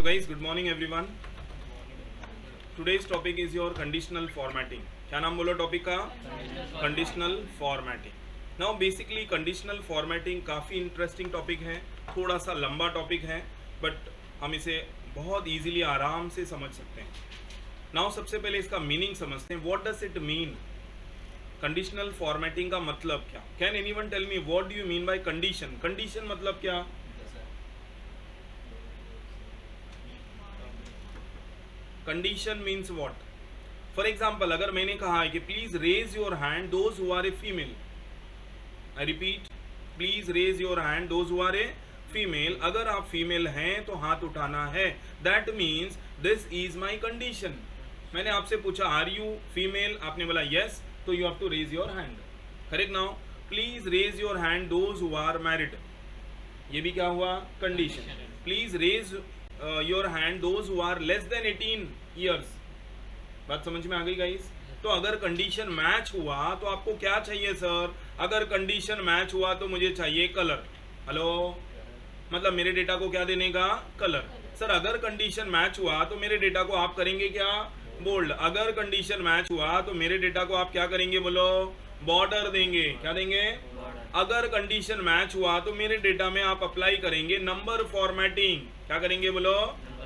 So guys, good morning everyone. Today's topic is your conditional formatting. क्या नाम बोलो topic का? Conditional formatting. Now basically conditional formatting काफ़ी interesting topic है, थोड़ा सा लंबा टॉपिक है, बट हम इसे बहुत इजीली आराम से समझ सकते हैं. नाउ सबसे पहले इसका मीनिंग समझते हैं. What does it mean? Conditional formatting का मतलब क्या? Can anyone tell me what do you mean by condition? Condition मतलब क्या? Condition means what? For example, अगर मैंने कहा है कि please raise your hand those who are a female. I repeat, please raise your hand those who are a female. अगर आप female हैं तो हाथ उठाना है. That means this is my condition. मैंने आपसे पूछा आर यू फीमेल, आपने बोला यस, तो you have to raise your hand. Correct. Now please raise your hand those who are married. ये भी क्या हुआ? Condition. Please raise your hand those who are less than 18 years. बात समझ में आ गई गाइस? तो अगर कंडीशन मैच हुआ तो आपको क्या चाहिए सर? अगर कंडीशन मैच हुआ तो मुझे चाहिए कलर. हेलो, मतलब मेरे डेटा को क्या देने का? कलर. सर अगर कंडीशन मैच हुआ तो मेरे डेटा को आप करेंगे क्या? बोल्ड. अगर कंडीशन मैच हुआ तो मेरे डेटा को आप क्या करेंगे? बोलो, बॉर्डर देंगे. क्या देंगे? अगर कंडीशन मैच हुआ तो मेरे डेटा में आप अप्लाई करेंगे नंबर फॉर्मेटिंग. क्या करेंगे? बोलो,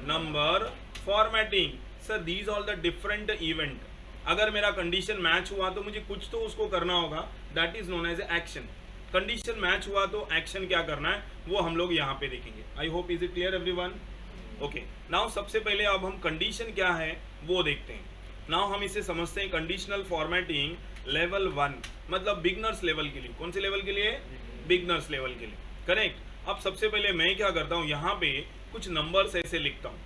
number formatting. Sir these all the different event. अगर मेरा कंडीशन मैच हुआ तो मुझे कुछ तो उसको करना होगा. That is known as action. Condition match हुआ तो एक्शन क्या करना है वो हम लोग यहाँ पे देखेंगे. I hope is it clear everyone? Okay. Now सबसे पहले अब हम कंडीशन क्या है वो देखते हैं. नाउ हम इसे समझते हैं कंडीशनल फॉर्मेटिंग लेवल 1, मतलब बिगनर्स लेवल के लिए. कौन से लेवल के लिए? बिगनर्स लेवल के लिए. करेक्ट. अब सबसे पहले मैं क्या करता हूँ, यहाँ पे कुछ नंबर्स ऐसे लिखता हूँ.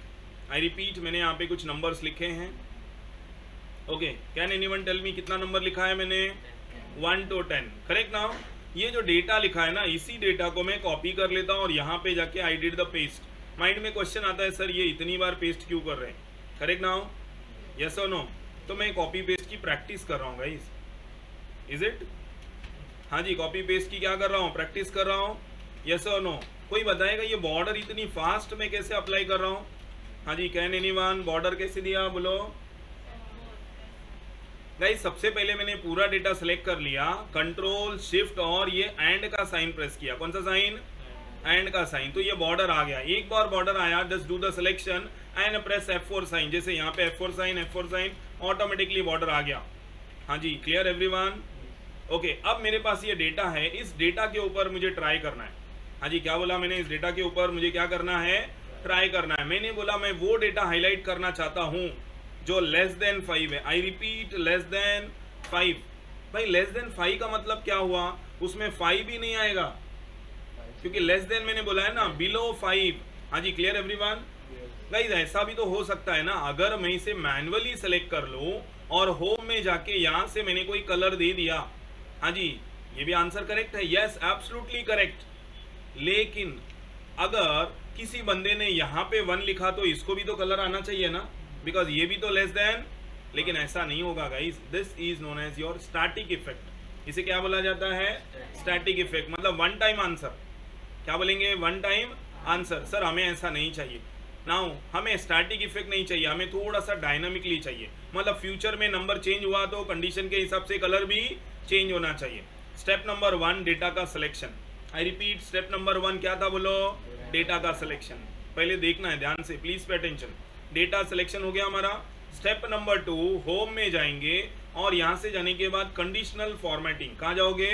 आई रिपीट, मैंने यहाँ पे कुछ नंबर्स लिखे हैं. Okay. Can anyone tell me कितना नंबर लिखा है मैंने? 1 to 10. करेक्ट. नाउ ये जो डेटा लिखा है ना, इसी डेटा को मैं कॉपी कर लेता हूँ और यहाँ पे जाके I did the paste. Mind में क्वेश्चन आता है सर ये इतनी बार पेस्ट क्यों कर रहे हैं? करेक्ट. नाउ यस और नो? तो मैं कॉपी पेस्ट की प्रैक्टिस कर रहा हूँ गाइस. Is it? हाँ जी, कॉपी पेस्ट की क्या कर रहा हूँ? प्रैक्टिस कर रहा हूँ. यस और नो? कोई बताएगा ये बॉर्डर इतनी फास्ट में कैसे अप्लाई कर रहा हूँ? हाँ जी, कैन एनीवन? बॉर्डर कैसे दिया? बोलो गाइस. सबसे पहले मैंने पूरा डेटा सेलेक्ट कर लिया, कंट्रोल शिफ्ट और ये एंड का साइन प्रेस किया. कौन सा साइन? एंड का साइन. तो ये बॉर्डर आ गया. एक बार बॉर्डर आया, just do the selection and press F4 sign. जैसे यहाँ पे F4 साइन, ऑटोमेटिकली बॉर्डर आ गया. हाँ जी, क्लियर एवरीवन? ओके. अब मेरे पास ये डेटा है, इस डेटा के ऊपर मुझे ट्राई करना है. हाँ जी, क्या बोला मैंने? इस डेटा के ऊपर मुझे क्या करना है? ट्राई करना है. मैंने बोला मैं वो डेटा हाईलाइट करना चाहता हूँ जो लेस देन 5 है. I repeat, less than 5. भाई लेस देन 5 का मतलब क्या हुआ? उसमें 5 ही नहीं आएगा, क्योंकि लेस देन मैंने बोला है ना, बिलो 5. हाँ जी, क्लियर एवरीवन? गाइस ऐसा भी तो हो सकता है ना, अगर मैं इसे मैन्युअली सेलेक्ट कर लूँ और होम में जाके यहाँ से मैंने कोई कलर दे दिया. हाँ जी, ये भी आंसर करेक्ट है. Yes, absolutely correct. लेकिन अगर किसी बंदे ने यहाँ पे 1 लिखा तो इसको भी तो कलर आना चाहिए ना, बिकॉज ये भी तो लेस देन. लेकिन ऐसा नहीं होगा guys. This is known as your static effect. इसे क्या बोला जाता है? Static effect. मतलब वन टाइम आंसर. क्या बोलेंगे? One time answer. सर हमें ऐसा नहीं चाहिए. नाउ हमें स्टैटिक इफेक्ट नहीं चाहिए, हमें थोड़ा सा डायनामिकली चाहिए. मतलब फ्यूचर में नंबर चेंज हुआ तो कंडीशन के हिसाब से कलर भी चेंज होना चाहिए. स्टेप नंबर 1, डेटा का selection. I repeat, step number 1 क्या था? बोलो, डेटा का सिलेक्शन. पहले देखना है ध्यान से, please pay attention. Data selection हो गया हमारा. स्टेप नंबर 2, होम में जाएंगे और यहाँ से जाने के बाद कंडीशनल फॉर्मेटिंग. कहाँ जाओगे?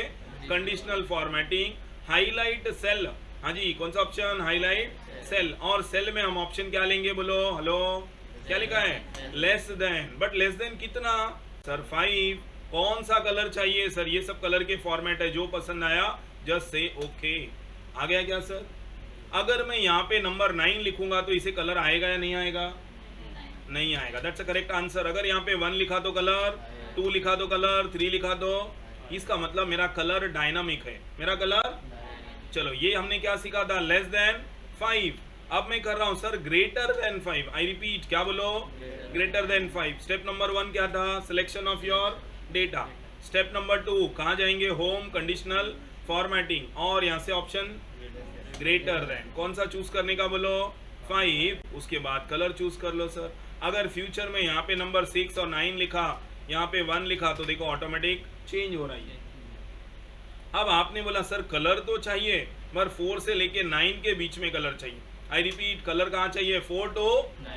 Conditional formatting. Highlight cell. हाँ जी, कौन सा ऑप्शन? Highlight cell. और सेल में हम ऑप्शन क्या लेंगे? बोलो, हेलो, क्या लिखा है? Less than. But less than कितना? सर 5. कौन सा कलर चाहिए? सर ये सब कलर के फॉर्मेट है, जो पसंद आया जस्ट से ओके. आ गया क्या सर? अगर मैं यहाँ पे नंबर 9 लिखूंगा तो इसे कलर आएगा या नहीं आएगा? नहीं आएगा. That's a correct answer. अगर यहाँ पे 1 लिखा तो कलर, 2 लिखा तो कलर, 3 लिखा तो, इसका मतलब मेरा कलर डायनामिक है. मेरा कलर, चलो ये हमने क्या सीखा था? Less than 5. अब मैं कर रहा हूं sir greater than 5. I repeat, क्या बोलो? Greater than 5. स्टेप नंबर 1 क्या था? Selection of your data. Step number 2 कहाँ जाएंगे? होम, कंडीशनल फॉर्मेटिंग, और यहाँ से ऑप्शन ग्रेटर देन. कौन सा चूज करने का? बोलो, 5, उसके बाद कलर चूज कर लो सर। अगर फ्यूचर में यहाँ पे नंबर 6 और 9 लिखा, यहाँ पे 1 लिखा, तो देखो ऑटोमेटिक चेंज हो रही है। अब आपने बोला सर कलर तो चाहिए पर 4 से लेके 9 के बीच में कलर चाहिए। आई रिपीट, कलर कहाँ चाहिए? 4 to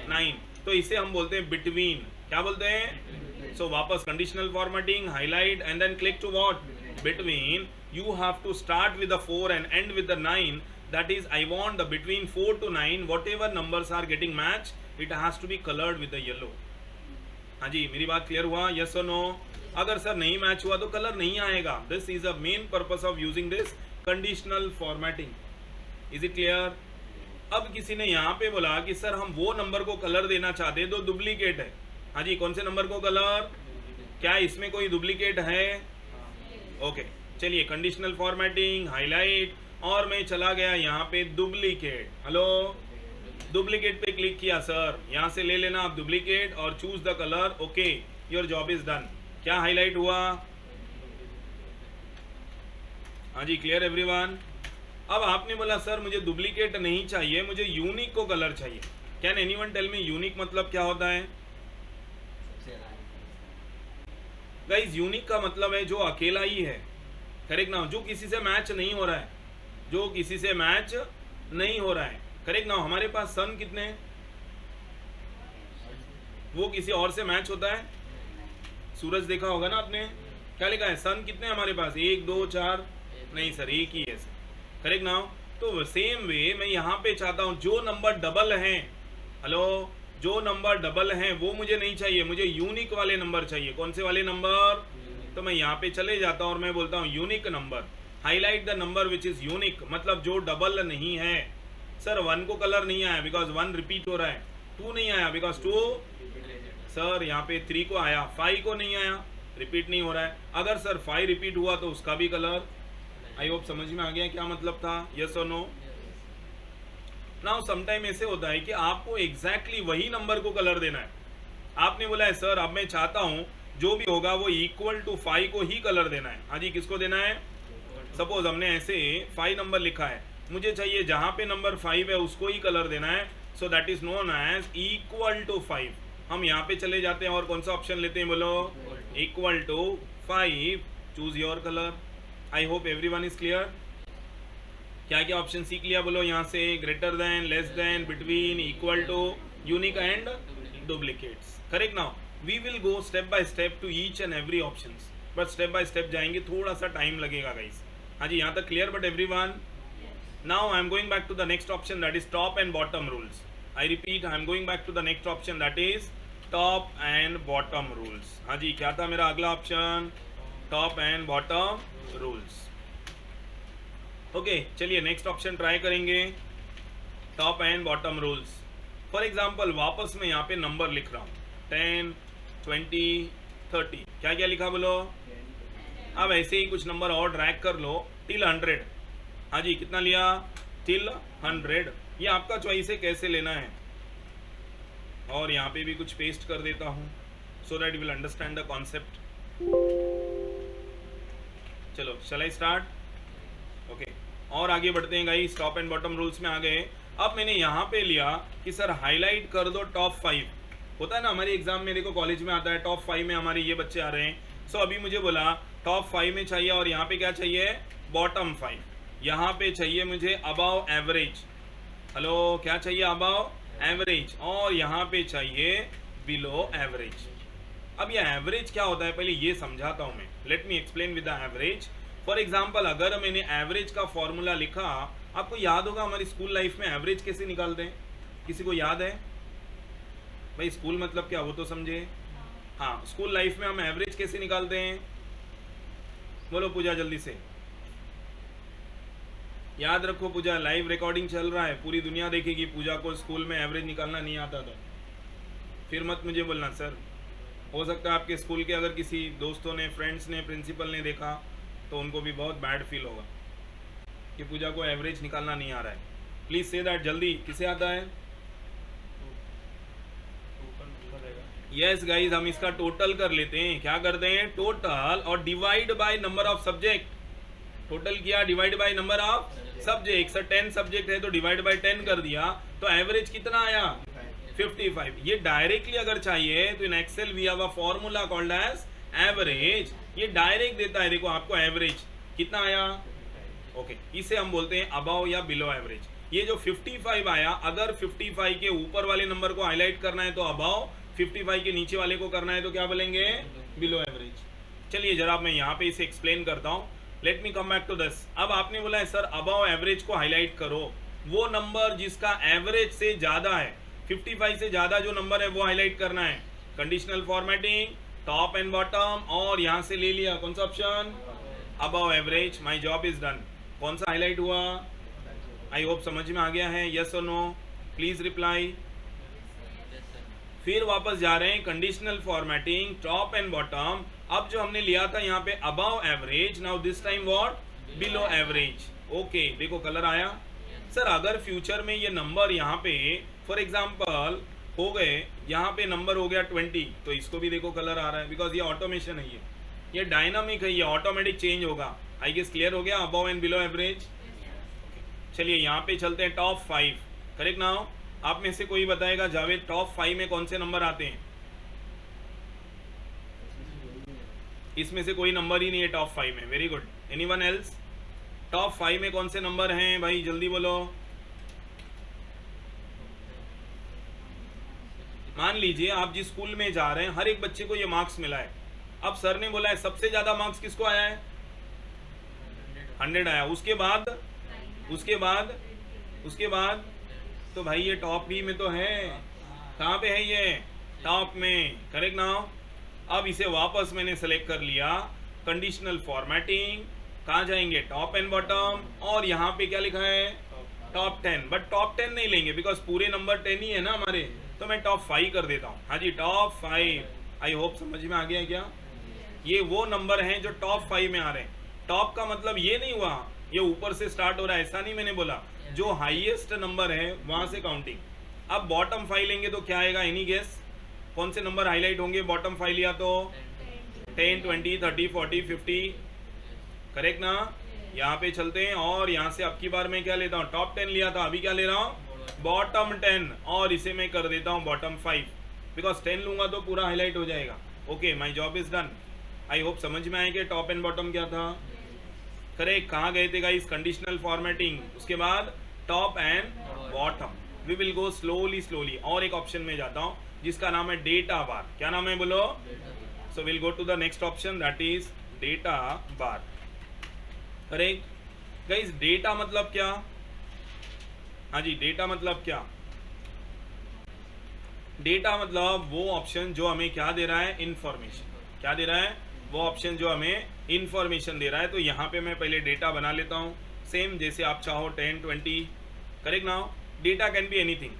9। तो इसे हम बोलते हैं बिटवीन। क्या बोलते हैं? सो वापस conditional formatting, highlight and then click to what? Between. You have to start with the 4 and end with the 9। That is, I want the between 4 to 9 whatever numbers are getting matched, it has to be colored with the yellow। हाँ जी, मेरी बात clear हुआ? Yes or no? अगर sir नहीं match हुआ तो colour नहीं आएगा। This is a main purpose of using this conditional formatting। Is it clear? अब किसी ने यहाँ पे बोला कि सर हम वो नंबर को कलर देना चाहते हैं तो डुप्लीकेट है। हाँ जी, कौन से नंबर को कलर? क्या इसमें कोई डुप्लीकेट है? ओके, चलिए कंडीशनल फॉर्मेटिंग, हाईलाइट, और मैं चला गया यहाँ पे डुप्लीकेट। हेलो, डुप्लीकेट पे क्लिक किया सर, यहाँ से ले लेना आप डुप्लीकेट और choose the colour. Okay, your job is done. क्या हाईलाइट हुआ? हाँ जी, क्लियर एवरीवन? अब आपने बोला सर मुझे डुप्लीकेट नहीं चाहिए, मुझे यूनिक को कलर चाहिए। Can anyone tell me unique मतलब क्या होता है? गाइस, यूनिक का मतलब है जो अकेला ही है। करेक्ट ना? जो किसी से मैच नहीं हो रहा है, जो किसी से मैच नहीं हो रहा है। करेक्ट ना? हमारे पास सन कितने हैं? वो किसी और से मैच होता है? सूरज देखा होगा ना आपने, क्या लिखा है? सन कितने हमारे पास? 1 2 4? नहीं सर, एक ही है। करेक्ट ना? तो सेम वे मैं यहाँ पे चाहता हूँ जो नंबर डबल हैं, हेलो, जो नंबर डबल हैं वो मुझे नहीं चाहिए, मुझे यूनिक वाले नंबर चाहिए। कौन से वाले नंबर? तो मैं यहाँ पे चले जाता हूँ और मैं बोलता हूँ unique number. Highlight the number which is unique, मतलब जो डबल नहीं है। सर 1 को कलर नहीं आया बिकॉज 1 रिपीट हो रहा है। 2 नहीं आया बिकॉज 2, सर यहाँ पे 3 को आया। 5 को नहीं आया, रिपीट नहीं हो रहा है। अगर सर 5 रिपीट हुआ तो उसका भी कलर। आई होप समझ में आ गया क्या मतलब था? यस और नो? नाउ समटाइम ऐसे होता है कि आपको एग्जैक्टली वही नंबर को कलर देना है। आपने बोला है सर अब मैं चाहता हूं जो भी होगा वो इक्वल टू 5 को ही कलर देना है। हाँ जी, किसको देना है? सपोज हमने ऐसे 5 नंबर लिखा है, मुझे चाहिए जहां पे नंबर 5 है उसको ही कलर देना है। So that is known as equal to 5। हम यहाँ पे चले जाते हैं और कौन सा ऑप्शन लेते हैं? बोलो, equal to 5। Choose your colour. I hope everyone is clear. क्या क्या ऑप्शन सीख लिया? बोलो यहाँ से, greater than, less than, between, equal to, unique and duplicates. Correct? Now we will go step by step to each and every options, but step by step जाएंगे, थोड़ा सा टाइम लगेगा गाइस। हाँ जी, यहाँ तक clear? But everyone, now I am going back to the next option, that is top and bottom rules. I repeat, I am going back to the next option, that is top and bottom rules. हाँ जी, क्या था मेरा अगला option? Top and bottom rules. Okay, चलिए next option try करेंगे, top and bottom rules. For example वापस मैं यहाँ पे नंबर लिख रहा हूँ, 10 20 30। क्या क्या लिखा बोलो? अब ऐसे ही कुछ नंबर और ड्रैग कर लो टिल 100। हाँ जी, कितना लिया? टिल 100। ये आपका चॉइस है कैसे लेना है। और यहाँ पे भी कुछ पेस्ट कर देता हूँ so that you will understand the concept. चलो, शैल आई स्टार्ट? ओके, और आगे बढ़ते हैं guys, top and bottom rules में आ गए। अब मैंने यहाँ पे लिया कि सर हाईलाइट कर दो टॉप 5। होता है ना हमारे एग्जाम में, देखो कॉलेज में आता है टॉप 5 में हमारे ये बच्चे आ रहे हैं। सो अभी मुझे बोला टॉप 5 में चाहिए और यहाँ पे क्या चाहिए? बॉटम 5। यहाँ पे चाहिए मुझे अबाव एवरेज। हेलो, क्या चाहिए? Above average. और यहाँ पे चाहिए बिलो एवरेज। अब ये एवरेज क्या होता है पहले ये समझाता हूँ मैं। Let me explain with the average. For example अगर मैंने एवरेज का फॉर्मूला लिखा, आपको याद होगा हमारी स्कूल लाइफ में एवरेज कैसे निकालते हैं? किसी को याद है भाई? स्कूल मतलब क्या वो तो समझे। हाँ, स्कूल लाइफ में हम एवरेज कैसे निकालते हैं? बोलो पूजा जल्दी से। याद रखो पूजा, लाइव रिकॉर्डिंग चल रहा है, पूरी दुनिया देखेगी। पूजा को स्कूल में एवरेज निकालना नहीं आता था, फिर मत मुझे बोलना सर। हो सकता है आपके स्कूल के अगर किसी दोस्तों ने, फ्रेंड्स ने, प्रिंसिपल ने देखा तो उनको भी बहुत बैड फील होगा कि पूजा को एवरेज निकालना नहीं आ रहा है। प्लीज से दैट जल्दी। किसे आता है? यस गाइज, हम इसका टोटल कर लेते हैं। क्या करते हैं? टोटल और divide by number of subject. Total किया, divide by number of subject. Sir 10 subject है तो डिवाइड बाय 10 कर दिया। तो एवरेज कितना आया 55। ये डायरेक्टली अगर चाहिए तो in Excel we have a formula called as average. ये डायरेक्ट देता है, देखो आपको एवरेज कितना आया, ओके इसे हम बोलते हैं अबव या बिलो एवरेज। ये जो 55 आया, अगर 55 के ऊपर वाले नंबर को हाईलाइट करना है तो अबव, 55 के नीचे वाले को करना है तो क्या बोलेंगे बिलो एवरेज। चलिए जरा मैं यहाँ पे इसे एक्सप्लेन करता हूँ। Let me come back to this. अब आपने बोला है सर अबव एवरेज को हाईलाइट करो, वो नंबर जिसका एवरेज से ज्यादा है, 55 से ज्यादा जो नंबर है वो हाईलाइट करना है। Conditional formatting, top and bottom, और यहाँ से ले लिया कौन सा option above average. My job is done. कौन सा हाईलाइट हुआ, आई होप समझ में आ गया है, यस और नो, प्लीज रिप्लाई। फिर वापस जा रहे हैं conditional formatting, top and bottom. अब जो हमने लिया था यहाँ पे above average, now this time what below average. Okay देखो कलर आया। सर अगर फ्यूचर में ये नंबर यहाँ पे फॉर एग्जांपल हो गए, यहाँ पे नंबर हो गया 20, तो इसको भी देखो कलर आ रहा है, बिकॉज ये ऑटोमेशन है, ये डायनामिक है, ये ऑटोमेटिक चेंज होगा। आई गेस क्लियर हो गया अबव एंड बिलो एवरेज। चलिए यहाँ पे चलते हैं टॉप 5, करेक्ट नाउ। आप में से कोई बताएगा जावेद टॉप 5 में कौन से नंबर आते हैं? इसमें से कोई नंबर ही नहीं है टॉप 5 में, very good. Anyone else? Top 5 में कौन से नंबर हैं भाई, जल्दी बोलो। मान लीजिए आप जिस स्कूल में जा रहे हैं हर एक बच्चे को ये मार्क्स मिला है। अब सर ने बोला है सबसे ज्यादा मार्क्स किसको आया है, 100 आया। उसके बाद तो भाई ये टॉप भी में तो है, कहाँ पे है ये टॉप में, करेक्ट नाउ। अब इसे वापस मैंने सेलेक्ट कर लिया, कंडीशनल फॉर्मेटिंग, कहाँ जाएंगे टॉप एंड बॉटम, और यहाँ पे क्या लिखा है टॉप 10। बट टॉप 10 नहीं लेंगे बिकॉज पूरे नंबर 10 ही है ना हमारे, तो मैं टॉप 5 कर देता हूँ। हाँ जी टॉप 5। आई होप समझ में आ गया है क्या। ये वो नंबर हैं जो टॉप 5 में आ रहे हैं। टॉप का मतलब ये नहीं हुआ ये ऊपर से स्टार्ट हो रहा है, ऐसा नहीं मैंने बोला, जो हाईएस्ट नंबर है वहां से काउंटिंग। अब बॉटम 5 लेंगे तो क्या आएगा, एनी गेस कौन से नंबर हाईलाइट होंगे बॉटम 5 लिया तो 10, 20, 30, 40, 50, करेक्ट ना। यहाँ पे चलते हैं और यहाँ से अब की बार मैं क्या लेता हूँ, टॉप 10 लिया था, अभी क्या ले रहा हूँ बॉटम 10, और इसे मैं कर देता हूँ बॉटम 5, बिकॉज 10 लूंगा तो पूरा हाईलाइट हो जाएगा। Okay my job is done. I hope समझ में आए कि टॉप एंड बॉटम क्या था, करेक्ट। कहाँ गए थे गाइस, कंडीशनल फॉर्मेटिंग, उसके बाद top and bottom. We will go slowly. और एक ऑप्शन में जाता हूँ जिसका नाम है डेटा बार। क्या नाम है बोलो। So will go to the next option that is data bar, correct guys. Data मतलब क्या, हाँ जी डेटा मतलब क्या, डेटा मतलब वो ऑप्शन जो हमें क्या दे रहा है, इंफॉर्मेशन। क्या दे रहा है, वो ऑप्शन जो हमें इंफॉर्मेशन दे रहा है। तो यहाँ पे मैं पहले डेटा बना लेता हूँ, सेम जैसे आप चाहो 10, 20, correct now. Data can be anything,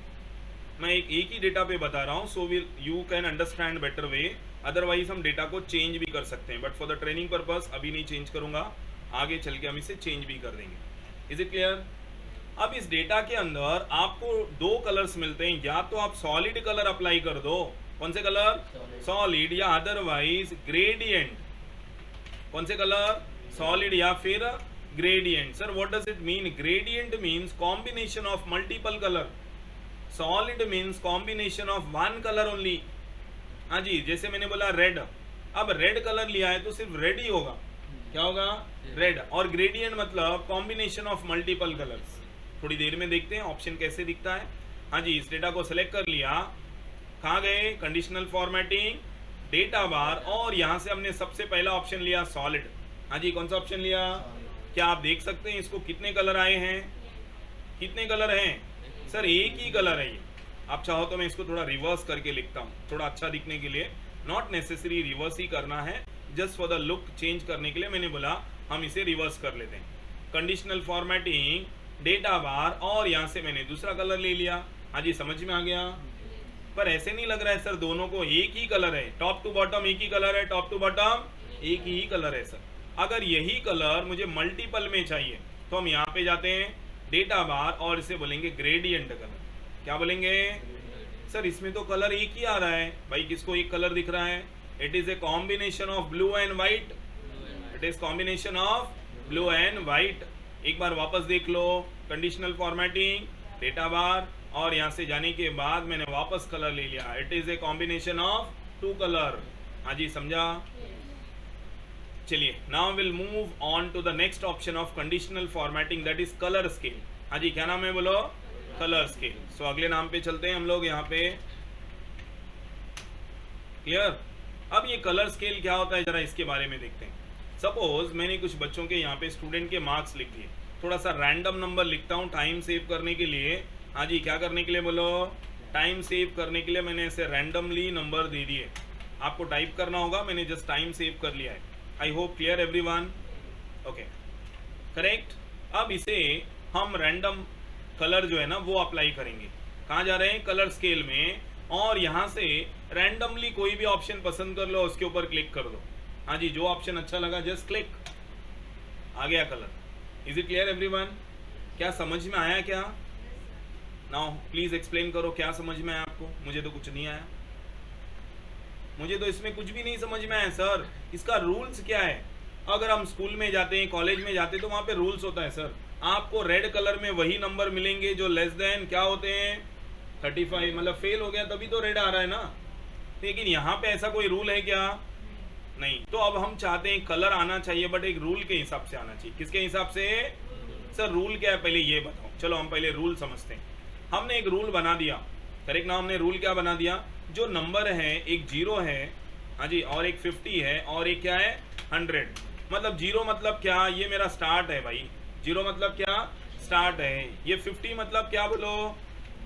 मैं एक ही डेटा पे बता रहा हूँ, so will you can understand better way. Otherwise हम डेटा को चेंज भी कर सकते हैं, but for the training purpose अभी नहीं चेंज करूंगा, आगे चल के हम इसे चेंज भी कर देंगे। Is it clear. अब इस डेटा के अंदर आपको 2 कलर्स मिलते हैं, या तो आप सॉलिड कलर अप्लाई कर दो, कौन से कलर सॉलिड, या अदरवाइज ग्रेडियंट। कौन से कलर सॉलिड या फिर gradient. Sir what does it mean, gradient means combination of multiple colour, solid means combination of 1 colour only. हाँ जी जैसे मैंने बोला रेड, अब रेड कलर लिया है तो सिर्फ रेड ही होगा, क्या होगा रेड। और ग्रेडियंट मतलब कॉम्बिनेशन ऑफ मल्टीपल कलर्स। थोड़ी देर में देखते हैं ऑप्शन कैसे दिखता है। हाँ जी इस डेटा को सेलेक्ट कर लिया, कहाँ गए कंडीशनल फॉर्मेटिंग, डेटा बार, और यहाँ से हमने सबसे पहला ऑप्शन लिया सॉलिड। हाँ जी कौन सा ऑप्शन लिया, क्या आप देख सकते हैं इसको कितने कलर आए हैं, कितने कलर हैं सर, एक ही कलर है ये। आप चाहो तो मैं इसको थोड़ा रिवर्स करके लिखता हूँ, थोड़ा अच्छा दिखने के लिए, नॉट नेसेसरी रिवर्स ही करना है, just for the look change करने के लिए मैंने बोला हम इसे रिवर्स कर लेते हैं। कंडीशनल फॉर्मेटिंग, डेटा बार, और यहाँ से मैंने दूसरा कलर ले लिया। हाँ जी समझ में आ गया। पर ऐसे नहीं लग रहा है सर दोनों को एक ही कलर है, टॉप टू बॉटम एक ही कलर है, टॉप टू बॉटम एक ही कलर है सर। अगर यही कलर मुझे मल्टीपल में चाहिए तो हम यहाँ पे जाते हैं डेटा बार और इसे बोलेंगे ग्रेडियंट कलर। क्या बोलेंगे सर, इसमें तो कलर एक ही आ रहा है भाई, किसको एक कलर दिख रहा है, it is a combination of blue and white, it is combination of blue and white. एक बार वापस देख लो, कंडीशनल फॉर्मेटिंग, डेटा बार, और यहाँ से जाने के बाद मैंने वापस कलर ले लिया. It is a combination of two colour. हाँ जी, समझा? चलिए, now will move on to the next option of conditional formatting, that is colour scale. हाँ जी, क्या नाम है बोलो? Colour scale. सो अगले नाम पे चलते हैं हम लोग यहाँ पे. क्लियर? अब ये कलर स्केल क्या होता है जरा इसके बारे में देखते हैं. सपोज मैंने कुछ बच्चों के यहाँ पे स्टूडेंट के मार्क्स लिख दिए. थोड़ा सा रैंडम नंबर लिखता हूँ टाइम सेव करने के लिए. हाँ जी, क्या करने के लिए बोलो? टाइम सेव करने के लिए मैंने ऐसे रैंडमली नंबर दे दिए. आपको टाइप करना होगा, मैंने जस्ट टाइम सेव कर लिया है. I hope clear everyone? Okay, correct. अब इसे हम रैंडम कलर जो है ना वो अप्लाई करेंगे. कहाँ जा रहे हैं? कलर स्केल में. और यहाँ से रैंडमली कोई भी ऑप्शन पसंद कर लो, उसके ऊपर क्लिक कर दो. हाँ जी, जो ऑप्शन अच्छा लगा जस्ट क्लिक, आ गया colour. Is it clear everyone? क्या समझ में आया क्या? नाउ प्लीज एक्सप्लेन करो, क्या समझ में आया आपको? मुझे तो कुछ नहीं आया. मुझे तो इसमें कुछ भी नहीं समझ में आया सर. इसका रूल्स क्या है? अगर हम स्कूल में जाते हैं, कॉलेज में जाते हैं, तो वहाँ पे रूल्स होता है सर. आपको रेड कलर में वही नंबर मिलेंगे जो लेस देन क्या होते हैं? 35. मतलब फेल हो गया तभी तो रेड आ रहा है ना. लेकिन यहाँ पे ऐसा कोई रूल है क्या? नहीं. तो अब हम चाहते हैं कलर आना चाहिए, बट एक रूल के हिसाब से आना चाहिए. किसके हिसाब से? सर रूल क्या है पहले ये बताओ. चलो हम पहले रूल समझते हैं. हमने एक रूल बना दिया. करेक्ट ना? हमने रूल क्या बना दिया? जो नंबर है, एक 0 है, हाँ जी, और एक 50 है, और एक क्या है? 100. मतलब 0 मतलब क्या? ये मेरा स्टार्ट है भाई. 0 मतलब क्या? स्टार्ट है. ये 50 मतलब क्या बोलो?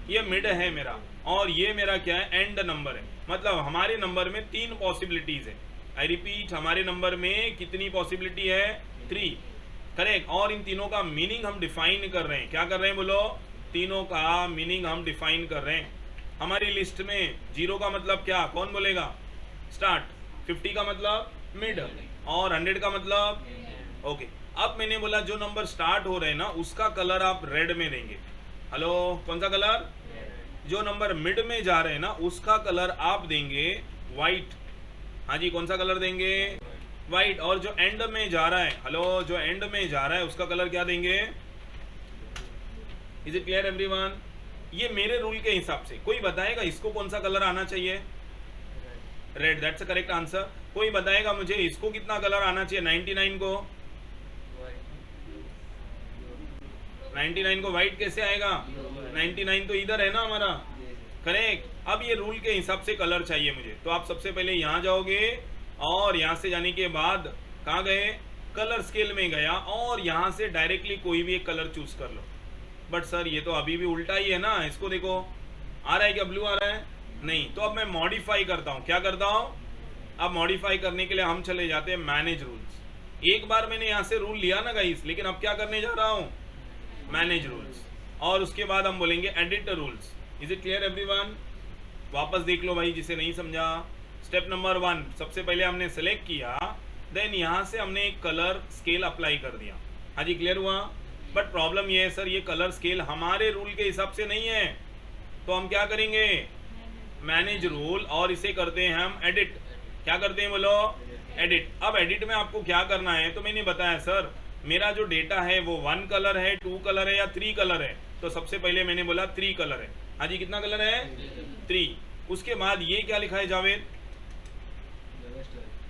ये मिड है मेरा. और ये मेरा क्या है? एंड नंबर है. मतलब हमारे नंबर में 3 पॉसिबिलिटीज है. आई रिपीट, हमारे नंबर में कितनी पॉसिबिलिटी है? 3. करेक्ट. और इन तीनों का मीनिंग हम डिफाइन कर रहे हैं. क्या कर रहे हैं बोलो? तीनों का मीनिंग हम डिफाइन कर रहे हैं. हमारी लिस्ट में 0 का मतलब क्या? कौन बोलेगा? स्टार्ट. 50 का मतलब मिड, और 100 का मतलब ओके. अब मैंने बोला जो नंबर स्टार्ट हो रहे हैं ना उसका कलर आप रेड में देंगे. हेलो, कौन सा कलर? जो नंबर मिड में जा रहे हैं ना उसका कलर आप देंगे व्हाइट. हाँ जी, कौन सा कलर देंगे? व्हाइट. और जो एंड में जा रहा है, हेलो, जो एंड में जा रहा है उसका कलर क्या देंगे? Is it clear everyone? ये मेरे रूल के हिसाब से. कोई बताएगा इसको कौन सा कलर आना चाहिए? Red. That's a correct answer. कोई बताएगा मुझे इसको कितना कलर आना चाहिए? 99 को. 99 को व्हाइट कैसे आएगा? 99 तो इधर है ना हमारा. करेक्ट. अब ये रूल के हिसाब से कलर चाहिए मुझे. तो आप सबसे पहले यहाँ जाओगे, और यहाँ से जाने के बाद कहाँ गए? कलर स्केल में गया, और यहाँ से डायरेक्टली कोई भी एक कलर चूज कर लो. बट सर ये तो अभी भी उल्टा ही है ना. इसको देखो, आ रहा है क्या? ब्लू आ रहा है? नहीं. तो अब मैं मॉडिफाई करता हूँ. क्या करता हूँ? अब मॉडिफाई करने के लिए हम चले जाते हैं मैनेज रूल्स. एक बार मैंने यहाँ से रूल लिया ना गाइस, लेकिन अब क्या करने जा रहा हूँ? Manage rules. और उसके बाद हम बोलेंगे edit rules. Is it clear everyone? वापस देख लो भाई जिसे नहीं समझा. स्टेप नंबर 1, सबसे पहले हमने सेलेक्ट किया, देन यहाँ से हमने एक कलर स्केल अप्लाई कर दिया. हाँ जी, क्लियर हुआ? बट प्रॉब्लम ये है सर, ये कलर स्केल हमारे रूल के हिसाब से नहीं है. तो हम क्या करेंगे? मैनेज रूल, और इसे करते हैं हम एडिट. क्या करते हैं बोलो? एडिट. अब एडिट में आपको क्या करना है तो मैंने बताया सर मेरा जो डेटा है वो 1 कलर है, 2 कलर है या 3 कलर है. तो सबसे पहले मैंने बोला 3 कलर है. हाँ जी, कितना कलर है? 3. उसके बाद ये क्या लिखा है जावेद?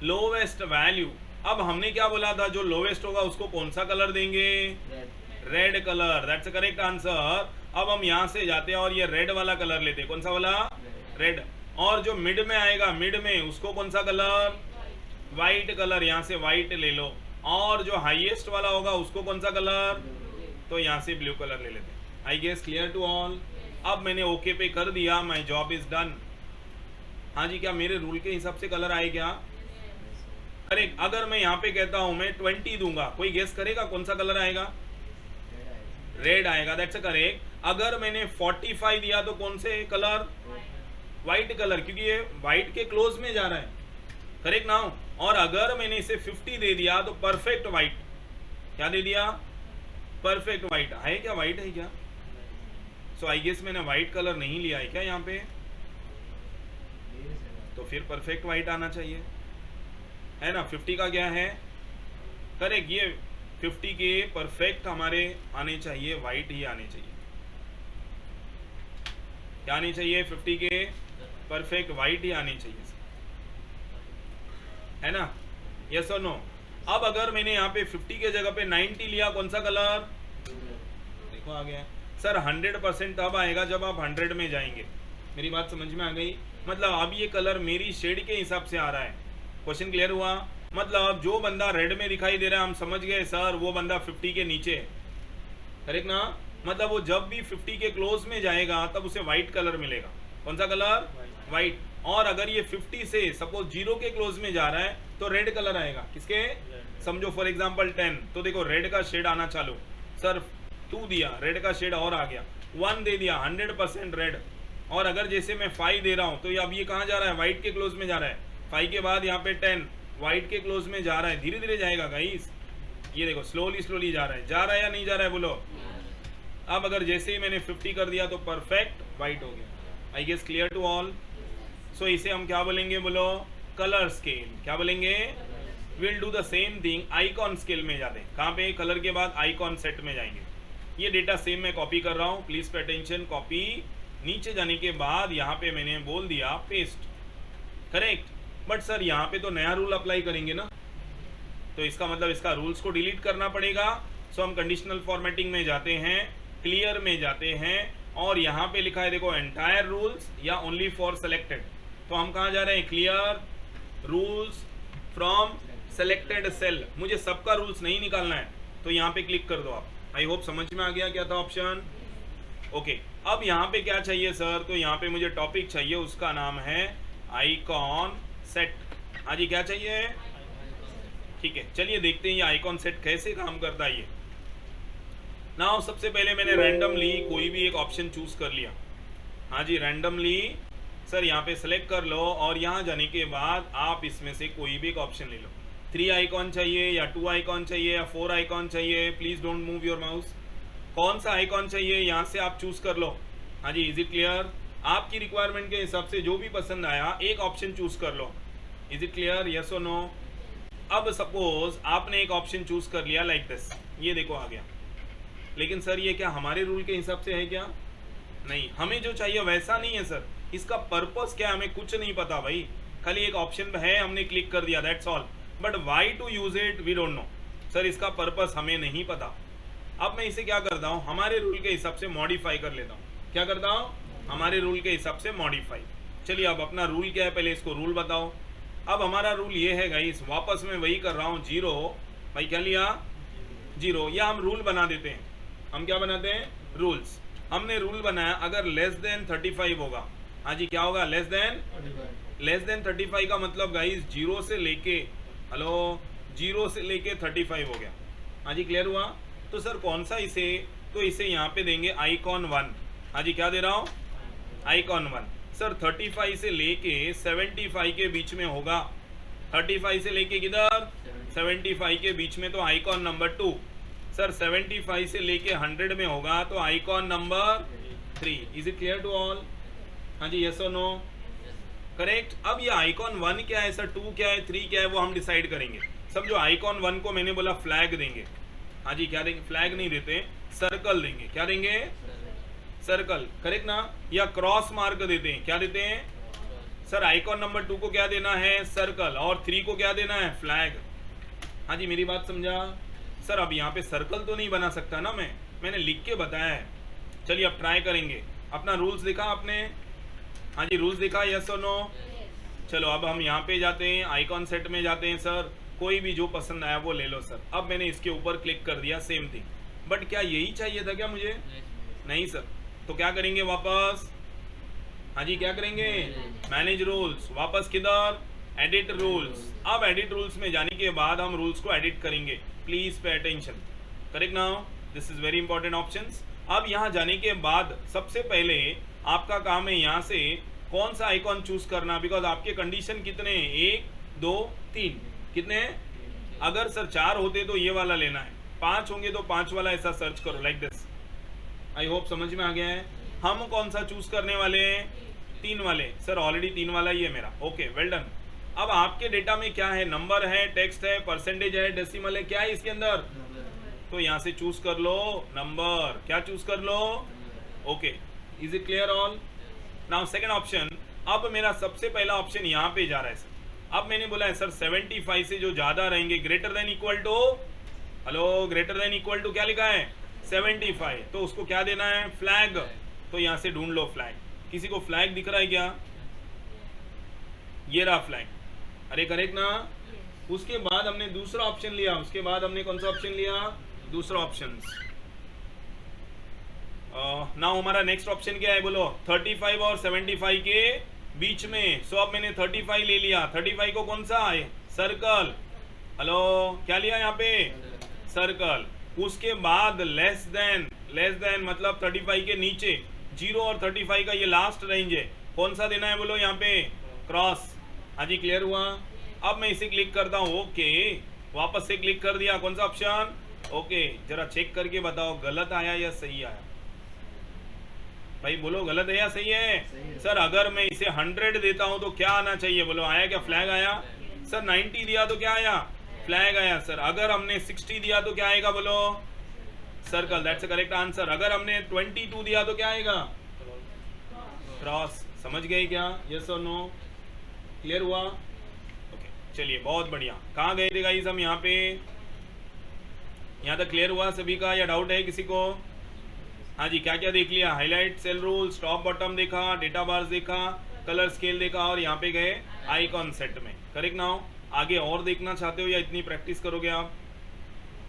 Lowest value. अब हमने क्या बोला था? जो लोवेस्ट होगा उसको कौन सा कलर देंगे? Red colour. That's a correct answer. अब हम यहाँ से जाते हैं और ये रेड वाला कलर लेते हैं. कौन सा वाला? रेड. और जो मिड में आएगा, मिड में उसको कौन सा कलर? White colour. यहाँ से व्हाइट ले लो. और जो हाईएस्ट वाला होगा उसको कौन सा कलर? तो यहाँ से ब्लू कलर ले लेते हैं. I guess clear to all? अब मैंने ओके पे कर दिया, माई जॉब इज डन. हाँ जी, क्या मेरे रूल के हिसाब से कलर आए क्या? करेक्ट. अगर मैं यहाँ पे कहता हूँ मैं 20 दूंगा, कोई गेस करेगा कौन सा कलर आएगा? रेड आएगा. That's correct. अगर मैंने 45 दिया तो कौन से कलर? व्हाइट कलर, क्योंकि ये व्हाइट के क्लोज में जा रहा है. करेक्ट ना? और अगर मैंने इसे 50 दे दिया तो परफेक्ट व्हाइट. क्या दे दिया? Perfect white. है क्या? व्हाइट है क्या? सो आई गेस मैंने व्हाइट कलर नहीं लिया है क्या यहाँ पे? तो फिर परफेक्ट व्हाइट आना चाहिए, है ना? 50 का क्या है? करेक्ट. ये 50 के परफेक्ट हमारे आने चाहिए, व्हाइट ही आने चाहिए. क्या आनी चाहिए 50 के परफेक्ट वाइट ही आनी चाहिए सर, है ना, यस और नो। अब अगर मैंने यहाँ पे 50 के जगह पे 90 लिया, कौन सा कलर, देखो आ गया सर। 100% तब आएगा जब आप 100 में जाएंगे। मेरी बात समझ में आ गई? मतलब अब ये कलर मेरी शेड के हिसाब से आ रहा है। क्वेश्चन क्लियर हुआ? मतलब जो बंदा रेड में दिखाई दे रहा है हम समझ गए सर वो बंदा 50 के नीचे है, करेक्ट ना। मतलब वो जब भी 50 के क्लोज में जाएगा तब उसे व्हाइट कलर मिलेगा। कौन सा कलर, व्हाइट। और अगर ये 50 से सपोज 0 के क्लोज में जा रहा है तो रेड कलर आएगा, किसके, समझो फॉर एग्जांपल 10, तो देखो रेड का शेड आना चालू। सर 2 दिया, रेड का शेड और आ गया। 1 दे दिया, 100% रेड। और अगर जैसे मैं 5 दे रहा हूँ तो अब ये कहाँ जा रहा है, व्हाइट के क्लोज में जा रहा है। 5 के बाद यहाँ पे 10 व्हाइट के क्लोज में जा रहा है। धीरे धीरे जाएगा गाइस, ये देखो स्लोली स्लोली जा रहा है या नहीं जा रहा है बोलो। अब अगर जैसे ही मैंने 50 कर दिया तो परफेक्ट व्हाइट हो गया। I guess clear to all. So इसे हम क्या बोलेंगे बोलो, कलर स्केल। क्या बोलेंगे, will do the same thing icon scale में जाते हैं। कहाँ पे, कलर के बाद आइकॉन सेट में जाएंगे। ये डेटा सेम मैं कॉपी कर रहा हूँ, प्लीज पे अटेंशन। कॉपी, नीचे जाने के बाद यहाँ पे मैंने बोल दिया पेस्ट, करेक्ट। बट सर यहाँ पे तो नया रूल अप्लाई करेंगे ना, तो इसका मतलब इसका रूल्स को डिलीट करना पड़ेगा। सो हम कंडीशनल फॉर्मेटिंग में जाते हैं, क्लियर में जाते हैं, और यहाँ पे लिखा है देखो एंटायर रूल्स या ओनली फॉर सेलेक्टेड। तो हम कहाँ जा रहे हैं, clear rules from selected cell. मुझे सबका रूल्स नहीं निकालना है, तो यहाँ पे क्लिक कर दो आप। आई होप समझ में आ गया क्या था ऑप्शन। ओके, अब यहाँ पे क्या चाहिए सर, तो यहाँ पे मुझे टॉपिक चाहिए, उसका नाम है आइकॉन सेट। हाँ जी, क्या चाहिए, ठीक है। चलिए देखते हैं ये आइकॉन सेट कैसे काम करता है ये। नाउ सबसे पहले मैंने रैंडमली कोई भी एक ऑप्शन चूज कर लिया। हाँ जी, रैंडमली सर यहाँ पे सेलेक्ट कर लो, और यहाँ जाने के बाद आप इसमें से कोई भी एक ऑप्शन ले लो। 3 आइकॉन चाहिए या 2 आइकॉन चाहिए या 4 आइकॉन चाहिए, please don't move your mouse. कौन सा आइकॉन चाहिए यहाँ से आप चूज कर लो। हाँ जी, इज इट क्लियर? आपकी रिक्वायरमेंट के हिसाब से जो भी पसंद आया एक ऑप्शन चूज कर लो। इज इट क्लियर, यस और नो? अब सपोज आपने एक ऑप्शन चूज कर लिया लाइक दिस, ये देखो आ गया। लेकिन सर ये क्या हमारे रूल के हिसाब से है क्या? नहीं, हमें जो चाहिए वैसा नहीं है सर। इसका पर्पस क्या है हमें कुछ नहीं पता भाई, खाली एक ऑप्शन है हमने क्लिक कर दिया, that's all. But why to use it we don't know. Sir इसका पर्पस हमें नहीं पता। अब मैं इसे क्या करता हूँ, हमारे रूल के हिसाब से मॉडिफाई कर लेता हूँ। क्या करता हूँ, हमारे रूल के हिसाब से मॉडिफाई। चलिए अब अपना रूल क्या है, पहले इसको रूल बताओ। अब हमारा रूल ये है गाइस, वापस मैं वही कर रहा हूँ, 0 भाई क्या लिया 0, या हम रूल बना देते हैं। हम क्या बनाते हैं, रूल्स। हमने रूल बनाया अगर लेस देन 35 होगा। हाँ जी, क्या होगा, लेस देन 35 का मतलब गाइस 0 से लेके 35 हो गया। हाँ जी, क्लियर हुआ? तो सर कौन सा इसे, तो इसे यहाँ पे देंगे आइकॉन 1। हाँ जी, क्या दे रहा हूँ, आइकॉन 1। सर 35 से लेके 75 के बीच में होगा। 35 से लेके किधर, 75 के बीच में, तो आइकॉन नंबर 2। सर 75 से लेके 100 में होगा तो icon number 3। Is it clear to all? हाँ जी, यस और नो? करेक्ट। अब ये आइकॉन 1 क्या है सर, 2 क्या है, 3 क्या है, वो हम डिसाइड करेंगे। सब जो आइकॉन 1 को मैंने बोला फ्लैग देंगे। हाँ जी, क्या देंगे, फ्लैग नहीं देते, सर्कल देंगे। क्या देंगे, सर्कल, करेक्ट ना। या क्रॉस मार्क देते हैं, क्या देते हैं सर, आइकॉन नंबर 2 को क्या देना है, सर्कल, और 3 को क्या देना है, फ्लैग। हाँ जी, मेरी बात समझा? सर अब यहाँ पे सर्कल तो नहीं बना सकता ना, मैंने लिख के बताया है। चलिए अब ट्राई करेंगे। अपना रूल्स देखा आपने? हाँ जी, रूल्स देखा, यस और नो? चलो अब हम यहाँ पे जाते हैं, आइकॉन सेट में जाते हैं। सर कोई भी जो पसंद आया वो ले लो सर। अब मैंने इसके ऊपर क्लिक कर दिया, सेम थिंग। बट क्या यही चाहिए था क्या मुझे? नहीं सर। तो क्या करेंगे वापस, हाँ जी क्या करेंगे, मैनेज रूल्स, वापस किधर, एडिट रूल्स। अब एडिट रूल्स में जाने के बाद हम रूल्स को एडिट करेंगे, please pay attention, correct now, this is very important options. अब यहाँ जाने के बाद सबसे पहले आपका काम है यहाँ से कौन सा आइकॉन चूज करना, बिकॉज आपके कंडीशन कितने हैं, 1 2 3, कितने हैं? अगर सर 4 होते तो ये वाला लेना है, 5 होंगे तो 5 वाला, ऐसा सर्च करो लाइक दिस। आई होप समझ में आ गया है। हम कौन सा चूज करने वाले हैं, 3 वाले। सर ऑलरेडी 3 वाला ही है मेरा, ओके वेल डन। अब आपके डेटा में क्या है, नंबर है, टेक्स्ट है, परसेंटेज है, डेसिमल है, क्या है इसके अंदर, तो यहाँ से चूज कर लो नंबर, क्या चूज कर लो, okay. Is it clear all? Now second option, अब मेरा सबसे पहला ऑप्शन यहाँ पे जा रहा है सर। अब मैंने बोला है सर 75 से जो ज्यादा रहेंगे greater than equal to, hello, greater than equal to क्या लिखा है 75, तो उसको क्या देना है फ्लैग। तो यहाँ से ढूंढ लो फ्लैग, किसी को फ्लैग दिख रहा है क्या? ये रहा फ्लैग, अरे करेक्ट ना। उसके बाद हमने दूसरा ऑप्शन लिया, उसके बाद हमने कौन सा ऑप्शन लिया? दूसरा ऑप्शन। नाउ हमारा नेक्स्ट ऑप्शन क्या है बोलो? 35 और 75 के बीच में। सो अब मैंने 35 ले लिया, 35 को कौन सा है सर्कल, हेलो क्या लिया यहाँ पे सर्कल। उसके बाद लेस देन मतलब 35 के नीचे 0 और 35 का ये लास्ट रेंज है, कौन सा देना है बोलो यहाँ पे क्रॉस। हाँ जी क्लियर हुआ। अब मैं इसे क्लिक करता हूँ, ओके वापस से क्लिक कर दिया, कौन सा ऑप्शन ओके। जरा चेक करके बताओ गलत आया या सही आया भाई, बोलो गलत है या सही है? सर अगर मैं इसे 100 देता हूं तो क्या आना चाहिए बोलो? आया क्या फ्लैग आया? सर 90 दिया तो क्या आया फ्लैग आया। सर अगर हमने 60 दिया तो क्या आएगा बोलो सर्कल, दैट्स करेक्ट आंसर। अगर हमने 22 दिया तो क्या आएगा क्रॉस। समझ गए क्या? यस और नो? क्लियर हुआ? ओके चलिए बहुत बढ़िया। कहाँ गए थे गाइस हम? यहाँ पे, यहाँ तक क्लियर हुआ सभी का या डाउट है किसी को? हाँ जी क्या क्या देख लिया? Highlight, cell rules, top bottom देखा, डेटा बार्स देखा, कलर स्केल देखा और यहाँ पे गए आइकॉन सेट में। करेक्ट नाउ आगे और देखना चाहते हो या इतनी प्रैक्टिस करोगे आप?